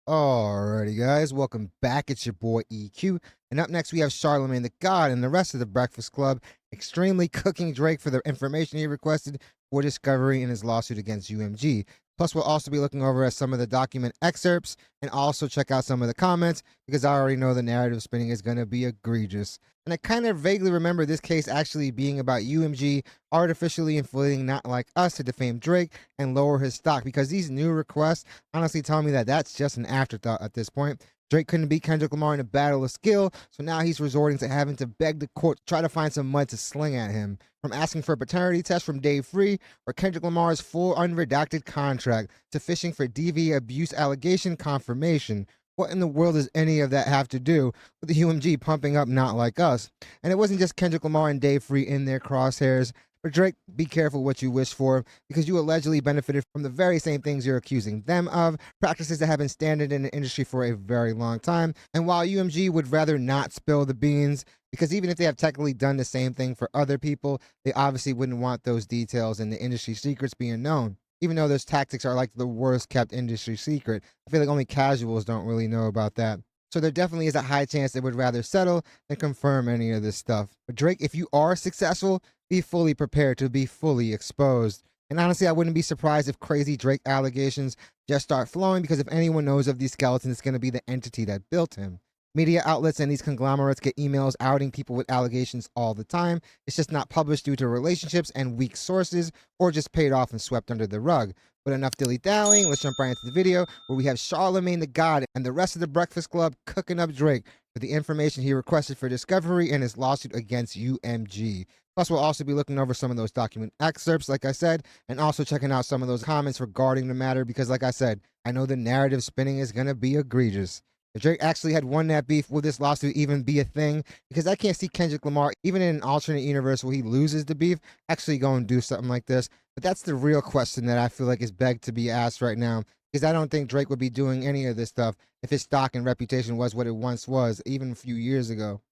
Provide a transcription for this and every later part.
Alrighty, guys, welcome back. It's your boy EQ, and up next we have Charlamagne the God and the rest of the Breakfast Club extremely cooking Drake for the information he requested for discovery in his lawsuit against UMG. Plus, we'll also be looking over at some of the document excerpts and also check out some of the comments because I already know the narrative spinning is going to be egregious. And I kind of vaguely remember this case actually being about UMG artificially inflating Not Like Us to defame Drake and lower his stock because these new requests honestly tell me that that's just an afterthought at this point. Drake couldn't beat Kendrick Lamar in a battle of skill, so now he's resorting to having to beg the court to try to find some mud to sling at him. From asking for a paternity test from Dave Free or Kendrick Lamar's full unredacted contract to fishing for DV abuse allegation confirmation. What in the world does any of that have to do with the UMG pumping up Not Like Us? And it wasn't just Kendrick Lamar and Dave Free in their crosshairs. But Drake, be careful what you wish for because you allegedly benefited from the very same things you're accusing them of, practices that have been standard in the industry for a very long time. And while UMG would rather not spill the beans, because even if they have technically done the same thing for other people, they obviously wouldn't want those details and the industry secrets being known. Even though those tactics are like the worst kept industry secret, I feel like only casuals don't really know about that. So there definitely is a high chance they would rather settle than confirm any of this stuff. But Drake, if you are successful, be fully prepared to be fully exposed. And honestly, I wouldn't be surprised if crazy Drake allegations just start flowing because if anyone knows of these skeletons, it's going to be the entity that built him. Media outlets and these conglomerates get emails outing people with allegations all the time. It's just not published due to relationships and weak sources or just paid off and swept under the rug. But enough dilly-dallying, let's jump right into the video where we have Charlamagne the God and the rest of the Breakfast Club cooking up Drake for the information he requested for discovery in his lawsuit against UMG. Plus, we'll also be looking over some of those document excerpts, like I said, and also checking out some of those comments regarding the matter because, like I said, I know the narrative spinning is going to be egregious. If Drake actually had won that beef, will this lawsuit even be a thing? Because I can't see Kendrick Lamar, even in an alternate universe where he loses the beef, actually go and do something like this. But that's the real question that I feel like is begged to be asked right now. Because I don't think Drake would be doing any of this stuff if his stock and reputation was what it once was, even a few years ago.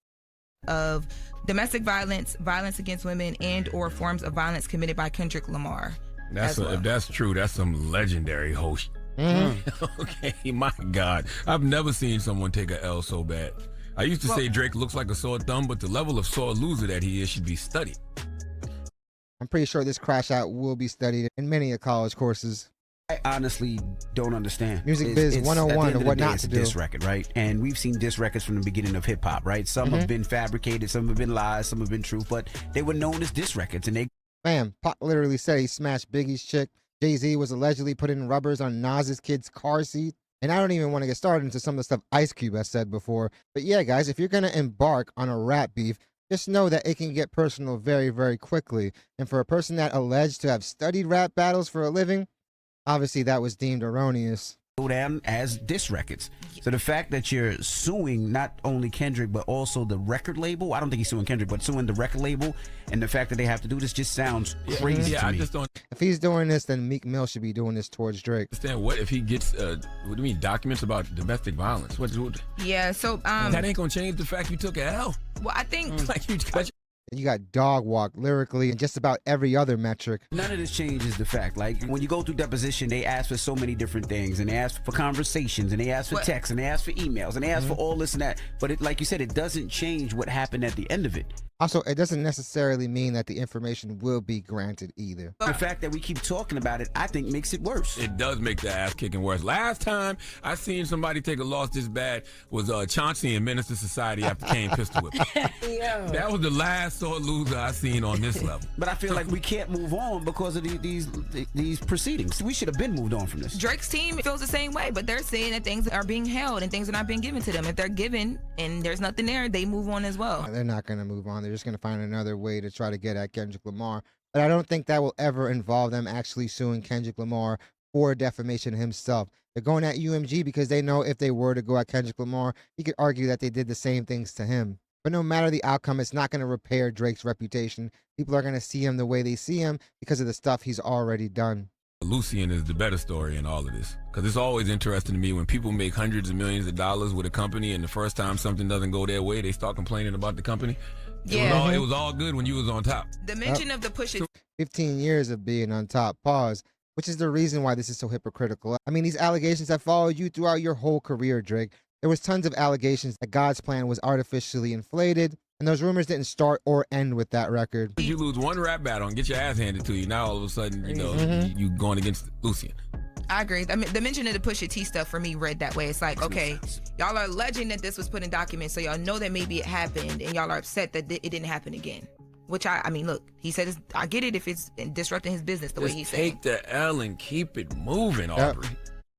Of domestic violence, violence against women, and or forms of violence committed by Kendrick Lamar. If that's true, that's some legendary host. Okay, my God. I've never seen someone take a L so bad. I used to say Drake looks like a sore thumb, but the level of sore loser that he is should be studied. I'm pretty sure this crash out will be studied in many of college courses. I honestly don't understand. Music Biz 101 of what not to do. Diss record, right? And we've seen diss records from the beginning of hip hop, right? Some have been fabricated, some have been lies, some have been truth, but they were known as diss records. And they, Bam, Pac literally said he smashed Biggie's chick. Jay-Z was allegedly putting rubbers on Nas's kid's car seat. And I don't even want to get started into some of the stuff Ice Cube has said before. But yeah, guys, if you're going to embark on a rap beef, just know that it can get personal very, very quickly. And for a person that alleged to have studied rap battles for a living, obviously that was deemed erroneous. go down as diss records. So the fact that you're suing not only Kendrick but also the record label, I don't think he's suing Kendrick, but suing the record label, and the fact that they have to do this just sounds crazy to me. I just don't If he's doing this, then Meek Mill should be doing this towards Drake. understand what if he gets what do you mean documents about domestic violence? What Yeah, so that ain't gonna change the fact you took a L. well, I think Like you got You got dog walk lyrically and just about every other metric. None of this changes the fact. Like, when you go through deposition, they ask for so many different things, and they ask for conversations, and they ask for texts, and they ask for emails, and they ask for all this and that. But it, like you said, it doesn't change what happened at the end of it. Also, it doesn't necessarily mean that the information will be granted either. The fact that we keep talking about it, I think, makes it worse. it does make the ass kicking worse. Last time I seen somebody take a loss this bad was Chauncey in Menace to Society after Kane pistol whipped. That was the last sore loser I seen on this level. But I feel like we can't move on because of these proceedings. We should have been moved on from this. Drake's team feels the same way, but they're saying that things are being held and things are not being given to them. If they're given and there's nothing there, they move on as well. They're not going to move on. They're just going to find another way to try to get at Kendrick Lamar. But I don't think that will ever involve them actually suing Kendrick Lamar for defamation himself. They're going at UMG because they know if they were to go at Kendrick Lamar, he could argue that they did the same things to him. But no matter the outcome, it's not going to repair Drake's reputation. People are going to see him the way they see him because of the stuff he's already done. Lucian is the better story in all of this, because it's always interesting to me when people make hundreds of millions of dollars with a company and the first time something doesn't go their way, they start complaining about the company. It was all good when you was on top. The mention of the push 15 years of being on top, pause. which is the reason why this is so hypocritical. I mean, these allegations have followed you throughout your whole career, Drake. There was tons of allegations that God's plan was artificially inflated, and those rumors didn't start or end with that record. You lose one rap battle and get your ass handed to you. Now all of a sudden, you know, you going against Lucian. I agree. I mean, the mention of the Pusha T stuff for me read that way. It's like, okay, y'all are alleging that this was put in documents, so y'all know that maybe it happened, and y'all are upset that it didn't happen again. Which I mean, look, he said, I get it if it's disrupting his business the way he said. Take the L and keep it moving, Aubrey.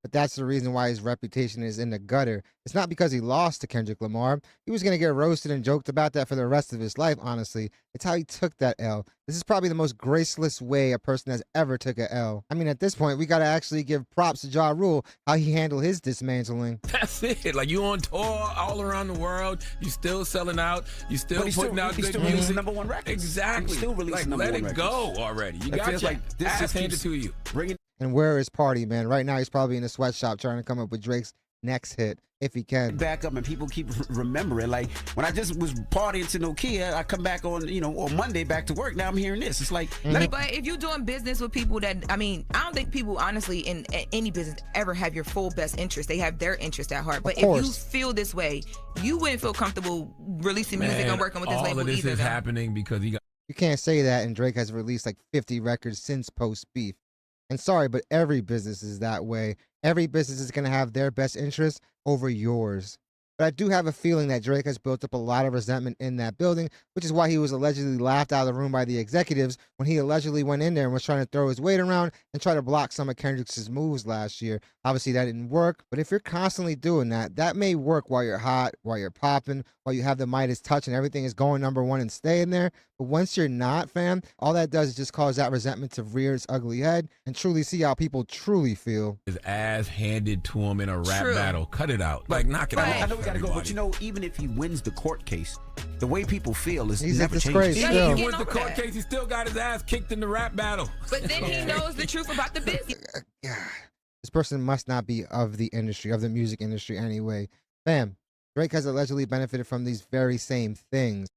But that's the reason why his reputation is in the gutter. It's not because he lost to Kendrick Lamar. He was going to get roasted and joked about that for the rest of his life, honestly. It's how he took that L. This is probably the most graceless way a person has ever took a L. I mean, at this point, we got to actually give props to Ja Rule, how he handled his dismantling. That's it. Like, you on tour all around the world. You still selling out. You still putting out good music. Releasing number one records. Exactly. He's still releasing like, number let one it records. go already. You It got feels your like this ass just handed keeps to you. bringing. And where is Party, man? Right now, he's probably in a sweatshop trying to come up with Drake's next hit, if he can. Back up, and people keep remembering. Like, when I just was partying to Nokia, I come back on, on Monday back to work. Now I'm hearing this. It's like, But if you're doing business with people that, I mean, I don't think people, honestly, in any business ever have your full best interest. They have their interest at heart. But if you feel this way, you wouldn't feel comfortable releasing music and working with this label all of this either. is happening because he got. You can't say that, and Drake has released like 50 records since post-beef. And sorry, but every business is that way. Every business is going to have their best interest over yours. But I do have a feeling that Drake has built up a lot of resentment in that building, which is why he was allegedly laughed out of the room by the executives when he allegedly went in there and was trying to throw his weight around and try to block some of Kendrick's moves last year. Obviously, that didn't work. But if you're constantly doing that, that may work while you're hot, while you're popping, while you have the Midas touch and everything is going number one and staying there. But once you're not, fam, all that does is just cause that resentment to rear its ugly head and truly see how people truly feel. His ass handed to him in a rap battle. Cut it out. Like, knock it out. I know we gotta go, but even if he wins the court case, the way people feel is He's never a disgrace. changes. Even if he Getting wins the over court that. case, he still got his ass kicked in the rap battle. But then he knows the truth about the business. This person must not be of the industry, of the music industry anyway. Fam, Drake has allegedly benefited from these very same things.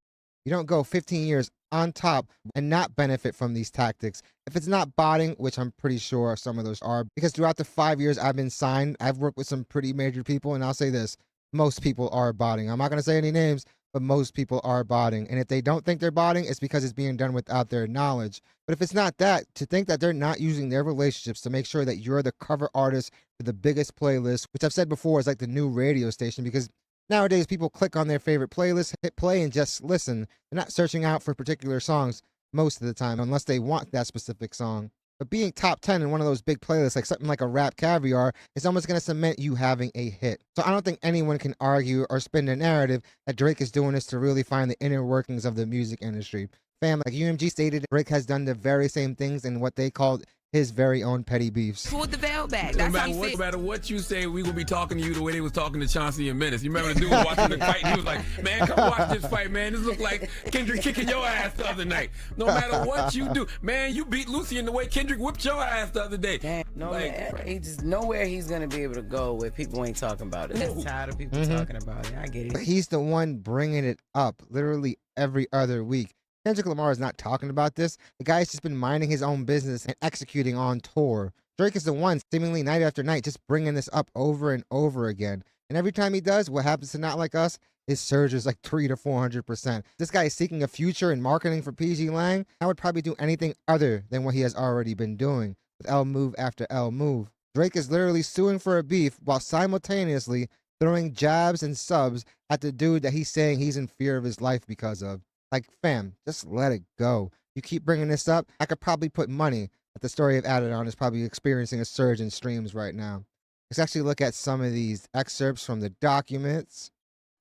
You don't go 15 years on top and not benefit from these tactics. If it's not botting, which I'm pretty sure some of those are, because throughout the 5 years I've been signed, I've worked with some pretty major people, and I'll say this, most people are botting. I'm not going to say any names, but most people are botting. And if they don't think they're botting, it's because it's being done without their knowledge. But if it's not that, to think that they're not using their relationships to make sure that you're the cover artist for the biggest playlist, which I've said before is like the new radio station, because nowadays people click on their favorite playlist, hit play, and just listen. They're not searching out for particular songs most of the time, unless they want that specific song. But being top 10 in one of those big playlists, like something like a Rap Caviar, is almost going to cement you having a hit. So I don't think anyone can argue or spin the narrative that Drake is doing this to really find the inner workings of the music industry. Fam, like UMG stated, Drake has done the very same things in what they called his very own petty beefs. Pulled the veil back. No That's how matter, he no matter what you say, we gonna be talking to you the way they was talking to Chauncey and Menace. You remember the dude watching the fight? And he was like, "Man, come watch this fight, man. This look like Kendrick kicking your ass the other night. No matter what you do, man, you beat Lucian the way Kendrick whipped your ass the other day." Damn, no, Like, man, he just nowhere he's gonna be able to go where people ain't talking about it. That's tired of people talking about it. I get But it. he's the one bringing it up literally every other week. Kendrick Lamar is not talking about this. The guy's just been minding his own business and executing on tour. Drake is the one, seemingly night after night, just bringing this up over and over again. And every time he does, what happens to Not Like Us? It surges like 300 to 400%. This guy is seeking a future in marketing for PG Lang. I would probably do anything other than what he has already been doing with L move after L move. Drake is literally suing for a beef while simultaneously throwing jabs and subs at the dude that he's saying he's in fear of his life because of. Like, fam, just let it go. You keep bringing this up, I could probably put money that the story of Adidon is probably experiencing a surge in streams right now. Let's actually look at some of these excerpts from the documents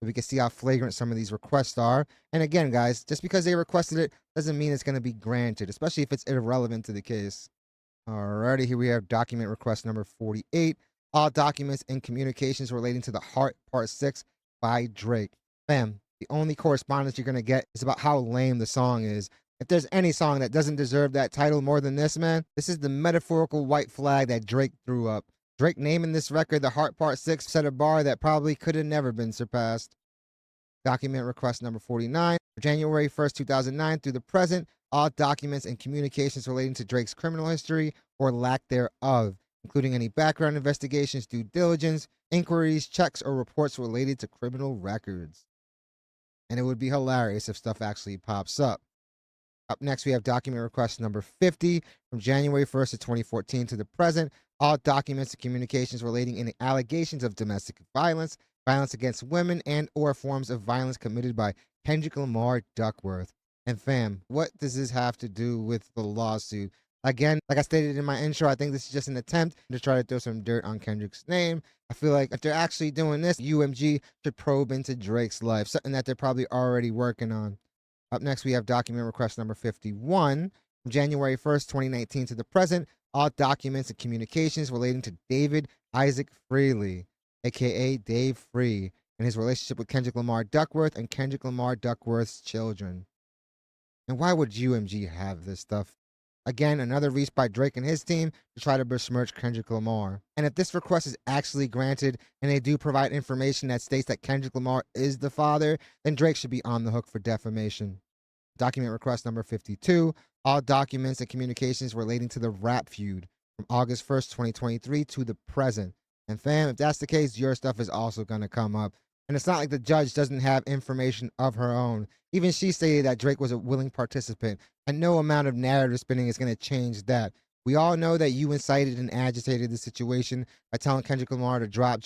so we can see how flagrant some of these requests are. And again, guys, just because they requested it doesn't mean it's going to be granted, especially if it's irrelevant to the case. Alrighty, here we have document request number 48. All documents and communications relating to the Heart Part 6 by Drake. Fam, the only correspondence you're going to get is about how lame the song is. If there's any song that doesn't deserve that title more than this, man, this is the metaphorical white flag that Drake threw up. Drake naming this record the Heart Part 6 set a bar that probably could have never been surpassed. Document request number 49. January 1st, 2009 through the present, all documents and communications relating to Drake's criminal history or lack thereof, including any background investigations, due diligence, inquiries, checks, or reports related to criminal records. And it would be hilarious if stuff actually pops up. Up next, we have document request number 50 from January 1st of 2014 to the present. All documents and communications relating any allegations of domestic violence, violence against women, and or forms of violence committed by Kendrick Lamar Duckworth. And fam, what does this have to do with the lawsuit? Again, like I stated in my intro, I think this is just an attempt to try to throw some dirt on Kendrick's name. I feel like if they're actually doing this, UMG should probe into Drake's life, something that they're probably already working on. Up next, we have document request number 51 from January 1st, 2019 to the present. All documents and communications relating to David Isaac Freely, aka Dave Free, and his relationship with Kendrick Lamar Duckworth and Kendrick Lamar Duckworth's children. And why would UMG have this stuff? Again, another reach by Drake and his team to try to besmirch Kendrick Lamar. And if this request is actually granted and they do provide information that states that Kendrick Lamar is the father, then Drake should be on the hook for defamation. Document request number 52, all documents and communications relating to the rap feud from August 1st, 2023 to the present. And fam, if that's the case, your stuff is also going to come up. And it's not like the judge doesn't have information of her own. Even she stated that Drake was a willing participant, and no amount of narrative spinning is going to change that. We all know that you incited and agitated the situation by telling Kendrick Lamar to drop,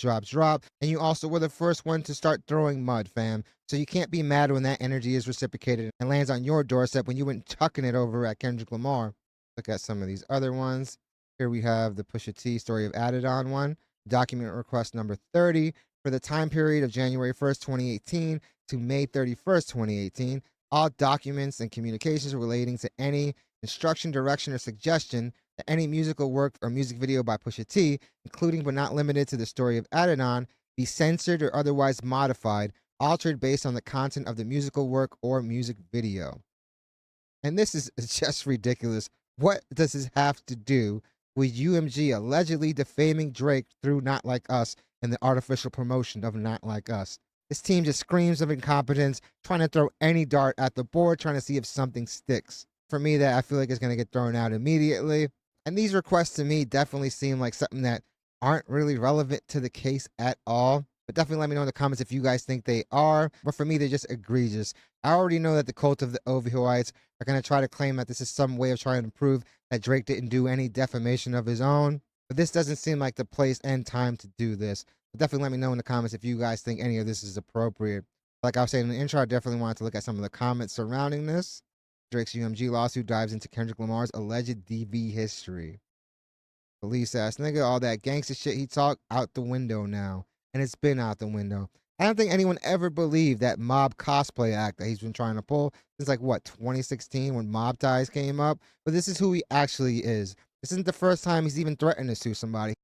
and you also were the first one to start throwing mud, fam. So you can't be mad when that energy is reciprocated and lands on your doorstep when you went tucking it over at Kendrick Lamar. Look at some of these other ones. Here we have the Pusha T story of Added On one, document request number 30, for the time period of January 1st, 2018 to May 31st, 2018, all documents and communications relating to any instruction, direction, or suggestion that any musical work or music video by Pusha T, including but not limited to the story of Adidon, be censored or otherwise modified, altered based on the content of the musical work or music video. And this is just ridiculous. What does this have to do with UMG allegedly defaming Drake through Not Like Us and the artificial promotion of Not Like Us? This team just screams of incompetence, trying to throw any dart at the board, trying to see if something sticks. For me, that I feel like it's going to get thrown out immediately. And these requests to me definitely seem like something that aren't really relevant to the case at all. But definitely let me know in the comments if you guys think they are. But for me, they're just egregious. I already know that the cult of the opioids are going to try to claim that this is some way of trying to prove that Drake didn't do any defamation of his own. But this doesn't seem like the place and time to do this. But definitely let me know in the comments if you guys think any of this is appropriate. Like I was saying in the intro, I definitely wanted to look at some of the comments surrounding this. Drake's UMG lawsuit dives into Kendrick Lamar's alleged DV history. Police ass nigga, all that gangster shit he talked out the window now. And it's been out the window. I don't think anyone ever believed that mob cosplay act that he's been trying to pull since like what, 2016 when Mob Ties came up. But this is who he actually is. This isn't the first time he's even threatened to sue somebody,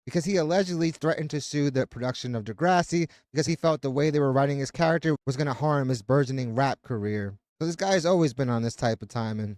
because he allegedly threatened to sue the production of Degrassi because he felt the way they were writing his character was going to harm his burgeoning rap career. So this guy has always been on this type of time, and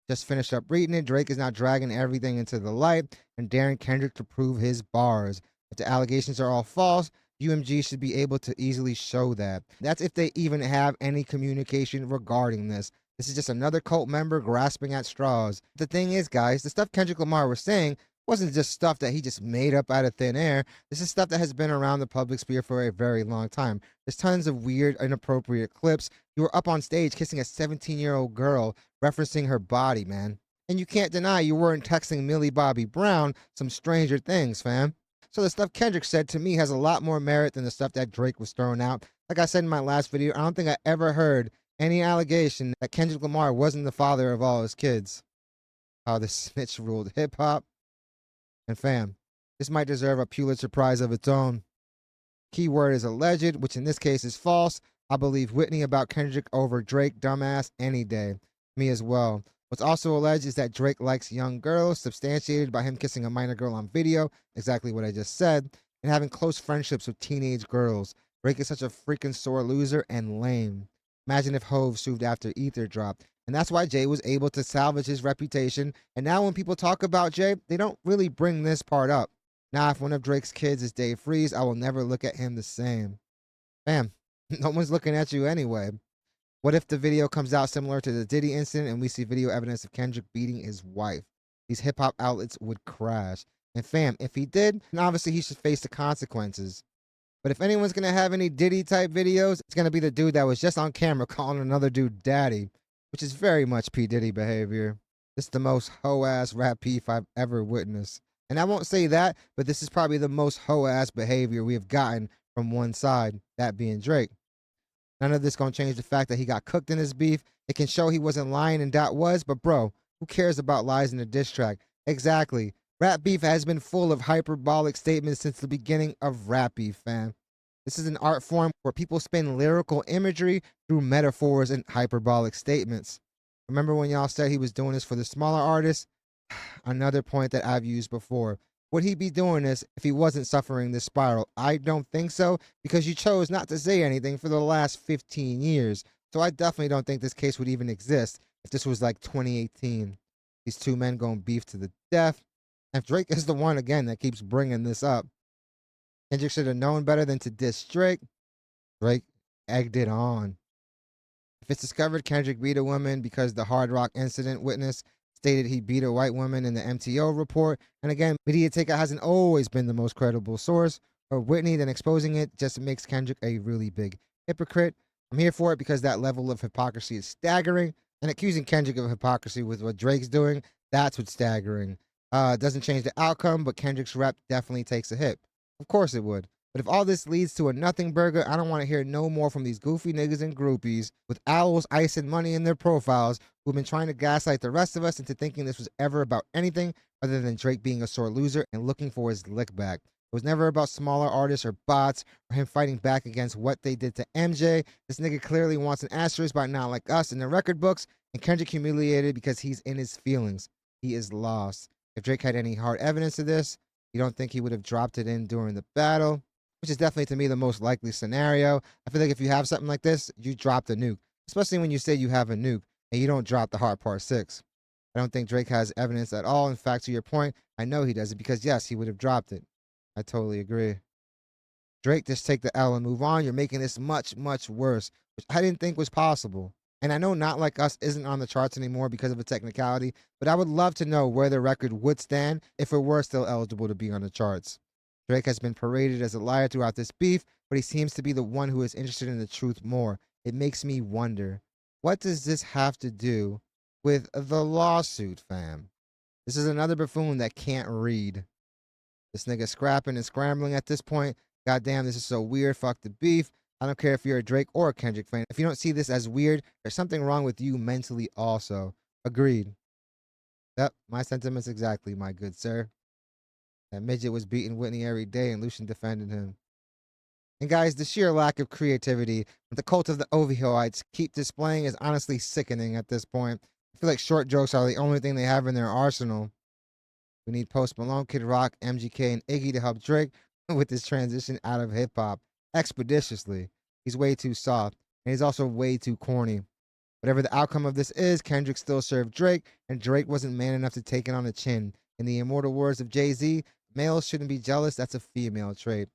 just finished up reading it. Drake is now dragging everything into the light and daring Kendrick to prove his bars. If the allegations are all false, UMG should be able to easily show that. That's if they even have any communication regarding this. This is just another cult member grasping at straws. The thing is, guys, the stuff Kendrick Lamar was saying wasn't just stuff that he just made up out of thin air. This is stuff that has been around the public sphere for a very long time. There's tons of weird, inappropriate clips. You were up on stage kissing a 17-year-old girl, referencing her body, man. And you can't deny you weren't texting Millie Bobby Brown some stranger things, fam. So the stuff Kendrick said to me has a lot more merit than the stuff that Drake was throwing out. Like I said in my last video, I don't think I ever heard any allegation that Kendrick Lamar wasn't the father of all his kids. How the snitch ruled hip-hop. And fam, this might deserve a Pulitzer Prize of its own. Keyword is alleged, which in this case is false. I believe Whitney about Kendrick over Drake, dumbass, any day. Me as well. What's also alleged is that Drake likes young girls, substantiated by him kissing a minor girl on video, exactly what I just said, and having close friendships with teenage girls. Drake is such a freaking sore loser and lame. Imagine if Hove sued after Ether dropped. And that's why Jay was able to salvage his reputation. And now when people talk about Jay, they don't really bring this part up. Now, if one of Drake's kids is Dave Freeze, I will never look at him the same. Bam. No one's looking at you anyway. What if the video comes out similar to the Diddy incident and we see video evidence of Kendrick beating his wife? these hip hop outlets would crash. And fam, if he did, then obviously he should face the consequences. But if anyone's gonna have any Diddy type videos, it's gonna be the dude that was just on camera calling another dude daddy, which is very much P. Diddy behavior. This is the most hoe-ass rap beef I've ever witnessed. And I won't say that, but this is probably the most hoe-ass behavior we have gotten from one side, that being Drake. None of this gonna change the fact that he got cooked in his beef. It can show he wasn't lying and Dot was, but bro, who cares about lies in a diss track? Exactly. Rap beef has been full of hyperbolic statements since the beginning of rap beef, fam. This is an art form where people spin lyrical imagery through metaphors and hyperbolic statements. Remember when y'all said he was doing this for the smaller artists? Another point that I've used before. Would he be doing this if he wasn't suffering this spiral? I don't think so, because you chose not to say anything for the last 15 years. So I definitely don't think this case would even exist if this was like 2018. These two men going beef to the death. If Drake is the one, again, that keeps bringing this up, Kendrick should have known better than to diss Drake. Drake egged it on. If it's discovered Kendrick beat a woman because the Hard Rock incident witness stated he beat a white woman in the MTO report, and again, Media Takeout hasn't always been the most credible source, or Whitney, then exposing it just makes Kendrick a really big hypocrite. I'm here for it because that level of hypocrisy is staggering, and accusing Kendrick of hypocrisy with what Drake's doing, that's what's staggering. It doesn't change the outcome, but Kendrick's rep definitely takes a hit. Of course it would. But if all this leads to a nothing burger, I don't want to hear no more from these goofy niggas and groupies with owls, ice, and money in their profiles who've been trying to gaslight the rest of us into thinking this was ever about anything other than Drake being a sore loser and looking for his lick back. It was never about smaller artists or bots or him fighting back against what they did to MJ. This nigga clearly wants an asterisk by not like us in the record books, and Kendrick humiliated because he's in his feelings. He is lost. If Drake had any hard evidence of this, you don't think he would have dropped it in during the battle? Which is definitely, to me, the most likely scenario. I feel like if you have something like this, you drop the nuke. Especially when you say you have a nuke and you don't drop the hard part 6. I don't think Drake has evidence at all. In fact, to your point, I know he doesn't because, yes, he would have dropped it. I totally agree. Drake, just take the L and move on. You're making this much, much worse, which I didn't think was possible. And I know Not Like Us isn't on the charts anymore because of a technicality, but I would love to know where the record would stand if it were still eligible to be on the charts. Drake has been paraded as a liar throughout this beef, but he seems to be the one who is interested in the truth more. It makes me wonder, what does this have to do with the lawsuit, fam? This is another buffoon that can't read. This nigga scrapping and scrambling at this point. Goddamn, this is so weird. Fuck the beef. I don't care if you're a Drake or a Kendrick fan. If you don't see this as weird, there's something wrong with you mentally also. Agreed. Yep, my sentiments exactly, my good sir. That midget was beating Whitney every day and Lucian defended him. And guys, the sheer lack of creativity that the cult of the Ovioites keep displaying is honestly sickening at this point. I feel like short jokes are the only thing they have in their arsenal. We need Post Malone, Kid Rock, MGK, and Iggy to help Drake with this transition out of hip-hop expeditiously. He's way too soft, and he's also way too corny. Whatever the outcome of this is, Kendrick still served Drake, and Drake wasn't man enough to take it on the chin. In the immortal words of Jay-Z, males shouldn't be jealous, that's a female trait.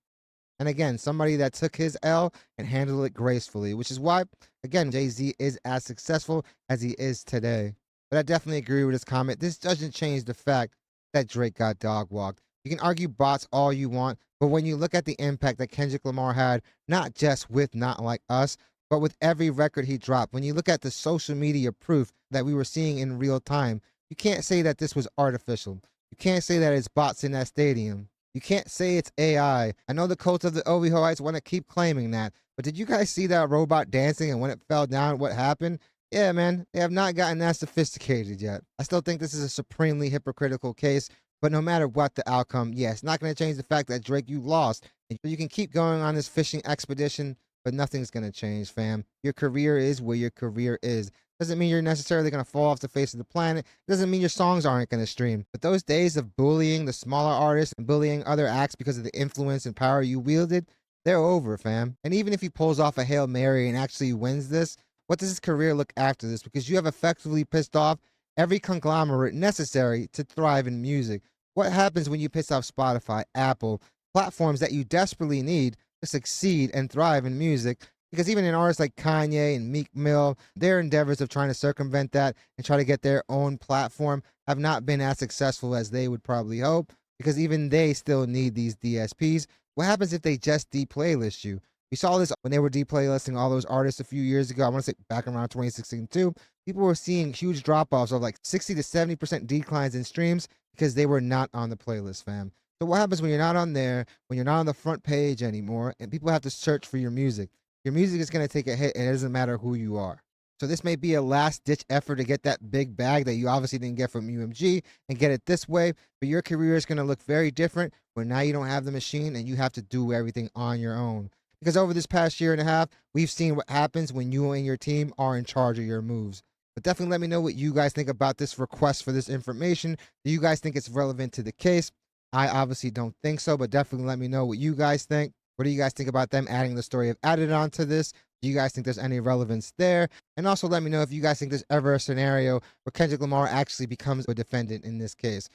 And again, somebody that took his L and handled it gracefully, which is why, again, Jay-Z is as successful as he is today. But I definitely agree with his comment. This doesn't change the fact that Drake got dog walked. You can argue bots all you want, but when you look at the impact that Kendrick Lamar had, not just with Not Like Us, but with every record he dropped, when you look at the social media proof that we were seeing in real time, you can't say that this was artificial. You can't say that it's bots in that stadium. You can't say it's AI. I know the cult of the Ovioites want to keep claiming that, but did you guys see that robot dancing and when it fell down, what happened? Yeah, man, they have not gotten that sophisticated yet. I still think this is a supremely hypocritical case, but no matter what the outcome, yeah, it's not going to change the fact that Drake, you lost. And you can keep going on this fishing expedition, but nothing's going to change, fam. Your career is where your career is. Doesn't mean you're necessarily going to fall off the face of the planet. Doesn't mean your songs aren't going to stream. But those days of bullying the smaller artists and bullying other acts because of the influence and power you wielded, they're over, fam. And even if he pulls off a Hail Mary and actually wins this, what does his career look after this? Because you have effectively pissed off every conglomerate necessary to thrive in music. What happens when you piss off Spotify, Apple, platforms that you desperately need to succeed and thrive in music? Because even in artists like Kanye and Meek Mill, their endeavors of trying to circumvent that and try to get their own platform, have not been as successful as they would probably hope, because even they still need these DSPs. What happens if they just deplaylist you? We saw this when they were deplaylisting all those artists a few years ago. I want to say back around 2016 too. People were seeing huge drop-offs of like 60 to 70% declines in streams because they were not on the playlist, fam. So what happens when you're not on there, when you're not on the front page anymore, and people have to search for your music? Your music is going to take a hit, and it doesn't matter who you are. So this may be a last-ditch effort to get that big bag that you obviously didn't get from UMG and get it this way, but your career is going to look very different when now you don't have the machine and you have to do everything on your own. Because over this past year and a half, we've seen what happens when you and your team are in charge of your moves. But definitely let me know what you guys think about this request for this information. Do you guys think it's relevant to the case? I obviously don't think so, but definitely let me know what you guys think. What do you guys think about them adding the story of added on to this? Do you guys think there's any relevance there? And also let me know if you guys think there's ever a scenario where Kendrick Lamar actually becomes a defendant in this case.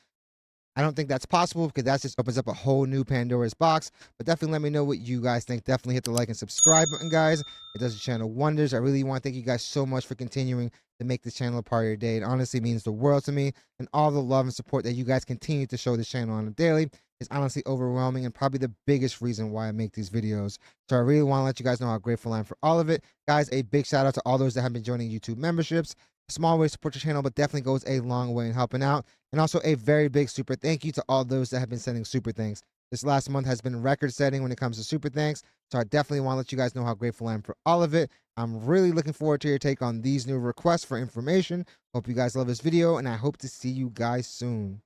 I don't think that's possible because that just opens up a whole new Pandora's box. But definitely let me know what you guys think. Definitely hit the like and subscribe button, guys. It does the channel wonders. I really want to thank you guys so much for continuing to make this channel a part of your day. It honestly means the world to me. And all the love and support that you guys continue to show this channel on a daily is honestly overwhelming and probably the biggest reason why I make these videos. So I really want to let you guys know how grateful I am for all of it. Guys, a big shout out to all those that have been joining YouTube memberships. A small way to support your channel, but definitely goes a long way in helping out. And also a very big super thank you to all those that have been sending super thanks. This last month has been record setting when it comes to super thanks. So I definitely want to let you guys know how grateful I am for all of it. I'm really looking forward to your take on these new requests for information. Hope you guys love this video, and I hope to see you guys soon.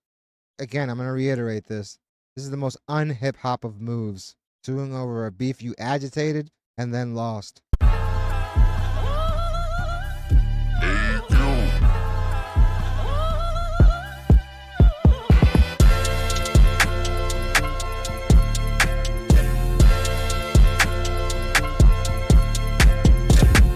Again, I'm going to reiterate this. This is the most un-hip hop of moves. Suing over a beef you agitated and then lost.